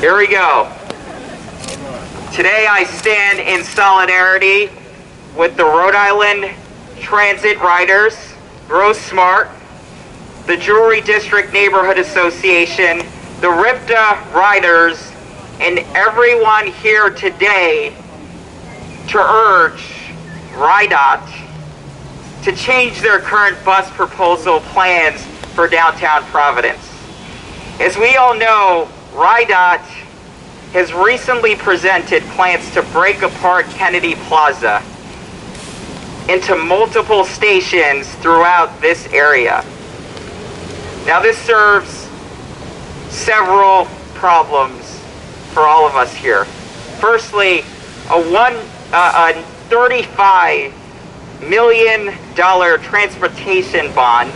Here we go. Today I stand in solidarity with the Rhode Island Transit Riders, Grow Smart, the Jewelry District Neighborhood Association, the RIPTA Riders, and everyone here today to urge RIDOT to change their current bus proposal plans for downtown Providence. As we all know, RIDOT has recently presented plans to break apart Kennedy Plaza into multiple stations throughout this area. Now this serves several problems for all of us here. Firstly, a $35 million transportation bond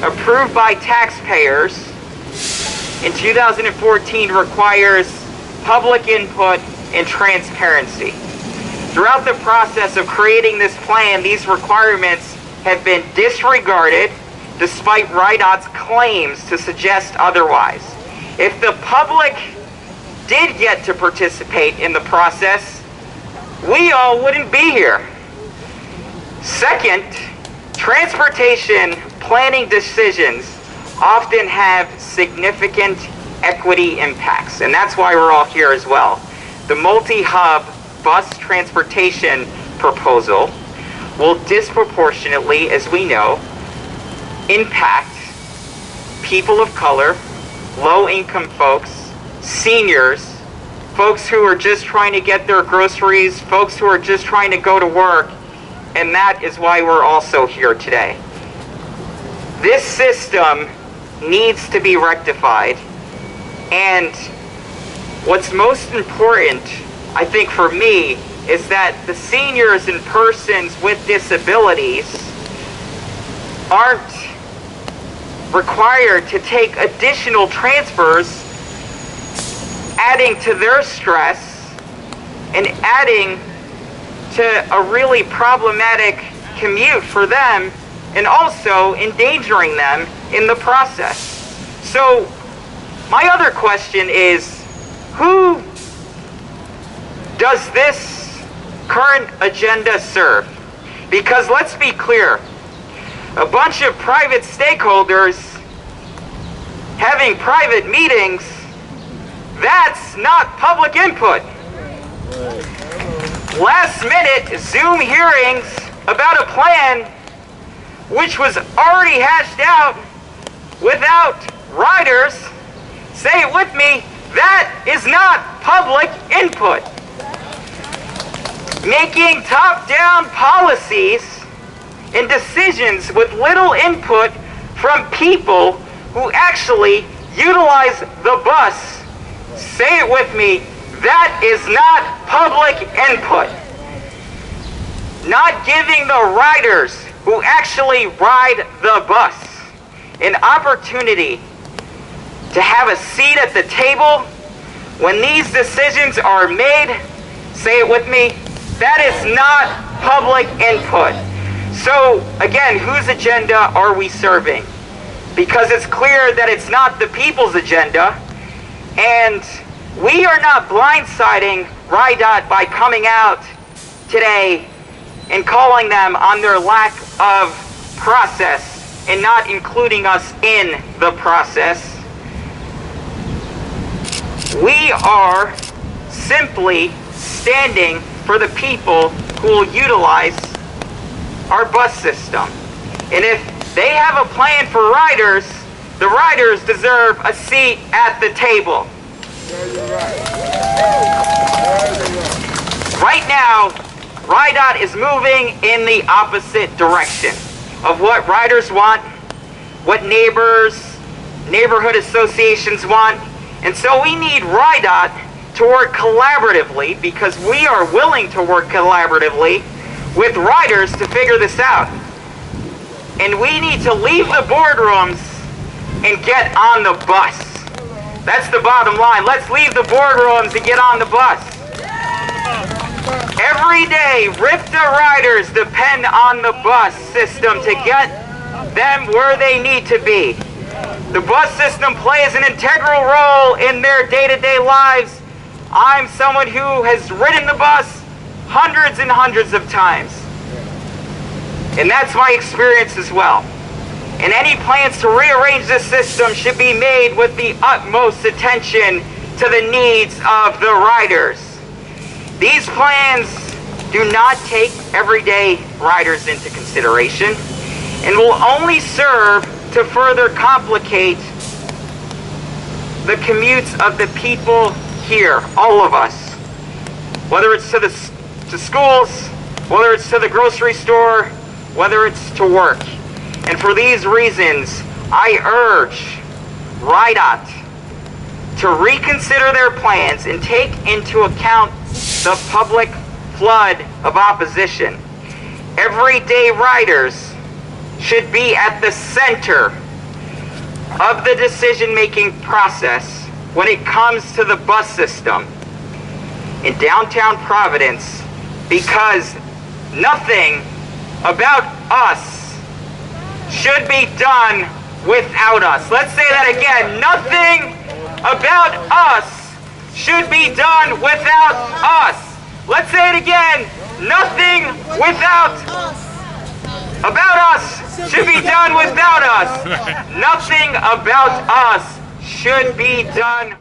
approved by taxpayers in 2014 requires public input and transparency. Throughout the process of creating this plan, these requirements have been disregarded despite RIDOT's claims to suggest otherwise. If the public did get to participate in the process, we all wouldn't be here. Second, transportation planning decisions often have significant equity impacts, and that's why we're all here as well. The multi-hub bus transportation proposal will disproportionately, as we know, impact people of color, low-income folks, seniors, folks who are just trying to get their groceries, folks who are just trying to go to work, and that is why we're also here today. This system needs to be rectified, and what's most important, I think for me, is that the seniors and persons with disabilities aren't required to take additional transfers, adding to their stress and adding to a really problematic commute for them, and also endangering them in the process. So my other question is, who does this current agenda serve? Because let's be clear, a bunch of private stakeholders having private meetings, that's not public input. Last minute Zoom hearings about a plan which was already hashed out without riders, say it with me, that is not public input. Making top-down policies and decisions with little input from people who actually utilize the bus, say it with me, that is not public input. Not giving the riders who actually ride the bus an opportunity to have a seat at the table when these decisions are made, say it with me, that is not public input. So again, whose agenda are we serving? Because it's clear that it's not the people's agenda, and we are not blindsiding RIDOT by coming out today and calling them on their lack of process and not including us in the process. We are simply standing for the people who will utilize our bus system. And if they have a plan for riders, the riders deserve a seat at the table. Right now, RIDOT is moving in the opposite direction of what riders want, what neighborhood associations want, and so we need RIDOT to work collaboratively, because we are willing to work collaboratively with riders to figure this out. And we need to leave the boardrooms and get on the bus. That's the bottom line. Let's leave the boardrooms and get on the bus. Every day, RIPTA riders depend on the bus system to get them where they need to be. The bus system plays an integral role in their day-to-day lives. I'm someone who has ridden the bus hundreds and hundreds of times. And that's my experience as well. And any plans to rearrange the system should be made with the utmost attention to the needs of the riders. These plans do not take everyday riders into consideration and will only serve to further complicate the commutes of the people here, all of us. Whether it's to schools, whether it's to the grocery store, whether it's to work. And for these reasons, I urge RIDOT to reconsider their plans and take into account the public flood of opposition. Everyday riders should be at the center of the decision-making process when it comes to the bus system in downtown Providence, because nothing about us should be done without us. Let's say that again. Nothing about us should be done without us. Let's say it again. Nothing about us should be done without us. Nothing about us should be done